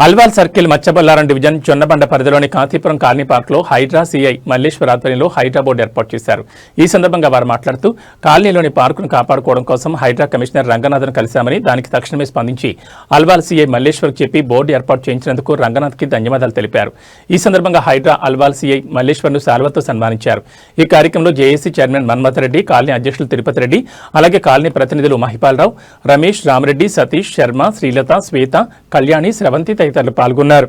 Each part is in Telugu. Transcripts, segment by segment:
అల్వాల్ సర్కిల్ మచ్చబల్లారం డివిజన్ జొన్నబండ పరిధిలోని కాంతిపురం కాలనీ పార్క్లో హైడ్రా సీఐ మల్లేశ్వర్ ఆధ్వర్యంలో హైడ్రా బోర్డు ఏర్పాటు చేశారు. ఈ సందర్భంగా వారు మాట్లాడుతూ కాలనీలోని పార్కును కాపాడుకోవడం కోసం హైడ్రా కమిషనర్ రంగనాథ్ను కలిశామని, దానికి తక్షణమే స్పందించి అల్వాల్ సీఐ మల్లేశ్వర్ చెప్పి బోర్డు ఏర్పాటు చేయించినందుకు రంగనాథ్కి ధన్యవాదాలు తెలిపారు. ఈ సందర్భంగా హైడ్రా అల్వాల్ సీఐ మల్లేశ్వర్ను శాల్వతో సన్మానించారు. ఈ కార్యక్రమంలో JAC chairman Manmath Reddy, colony అధ్యక్షులు తిరుపతి రెడ్డి, అలాగే కాలనీ ప్రతినిధులు మహిపాలరావు, రమేష్, రామరెడ్డి, సతీష్, శర్మ, శ్రీలత, శ్వేత, కళ్యాణి, స్రవంతి తదితరులు పాల్గొన్నారు.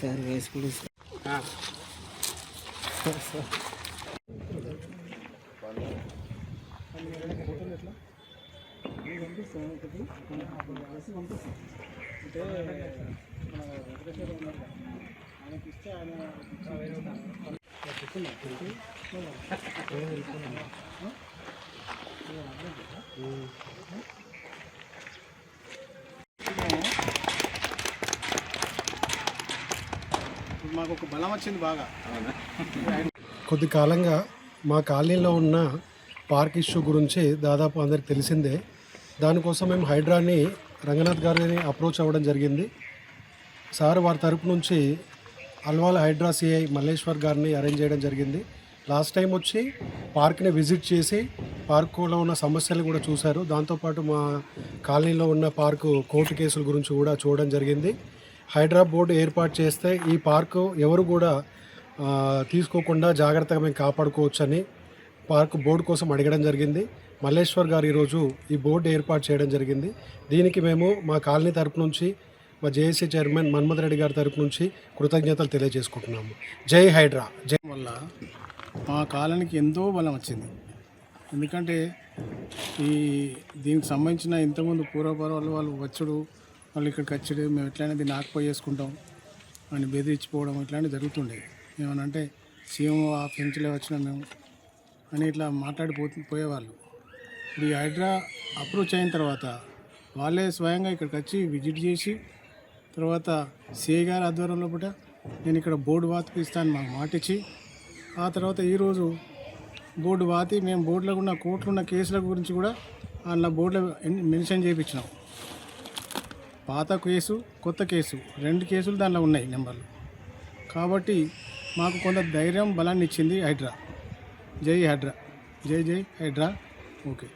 సార్ వేసుకుని మాకు ఒక బలం వచ్చింది బాగా. కొద్ది కాలంగా మా కాలనీలో ఉన్న పార్క్ ఇష్యూ గురించి దాదాపు అందరికి తెలిసిందే. దానికోసం మేము హైడ్రాని రంగనాథ్ గారిని అప్రోచ్ అవ్వడం జరిగింది. సార్ వారి తరపు నుంచి అల్వాల్ హైడ్రా సిఐ మల్లేశ్వర్ గారిని అరేంజ్ చేయడం జరిగింది. లాస్ట్ టైం వచ్చి పార్క్ని విజిట్ చేసి పార్కులో ఉన్న సమస్యలు కూడా చూశారు. దాంతోపాటు మా కాలనీలో ఉన్న పార్కు కోర్టు కేసుల గురించి కూడా చూడడం జరిగింది. హైడ్రా బోర్డు ఏర్పాటు చేస్తే ఈ పార్కు ఎవరు కూడా తీసుకోకుండా జాగ్రత్తగా మేము కాపాడుకోవచ్చని పార్కు బోర్డు కోసం అడగడం జరిగింది. మల్లేశ్వర్ గారు ఈరోజు ఈ బోర్డు ఏర్పాటు చేయడం జరిగింది. దీనికి మేము మా కాలనీ తరపు నుంచి, మా జేఏసీ చైర్మన్ మన్మథ్ రెడ్డి గారి తరపు నుంచి కృతజ్ఞతలు తెలియజేసుకుంటున్నాము. జై హైడ్రా. జై వల్ల మా కాలనీకి ఎంతో బలం వచ్చింది. ఎందుకంటే దీనికి సంబంధించిన ఇంతకుముందు పూర్వపరాలు వాళ్ళు వచ్చుడు, వాళ్ళు ఇక్కడికి వచ్చుడు, మేము ఎట్లయినా దీన్ని ఆకుపోయేసుకుంటాం అని బెదిరించిపోవడం ఇట్లాంటివి జరుగుతుండేది. ఏమనంటే సీఎం ఆఫీస్ నుంచిలే వచ్చినా మేము అని ఇట్లా పోయేవాళ్ళు. ఇప్పుడు ఈ హైడ్రా అప్రోచ్ అయిన తర్వాత వాళ్ళే స్వయంగా ఇక్కడికి వచ్చి విజిట్ చేసి, తర్వాత సిఐ గారి ఆధ్వర్యంలో పూట నేను ఇక్కడ బోర్డు వాతిపిస్తాను మాకు మాటిచ్చి, ఆ తర్వాత ఈరోజు బోర్డు వాతి మేము బోర్డులో ఉన్న కోర్టులో ఉన్న కేసుల గురించి కూడా అందులో బోర్డులో మెన్షన్ చేయించినాం. పాత కేసు, కొత్త కేసు, 2 కేసులు దానిలో ఉన్నాయి నెంబర్లు. కాబట్టి మాకు కొంత ధైర్యం, బలాన్ని ఇచ్చింది హైడ్రా. జై హైడ్రా. జై జై హైడ్రా. ఓకే.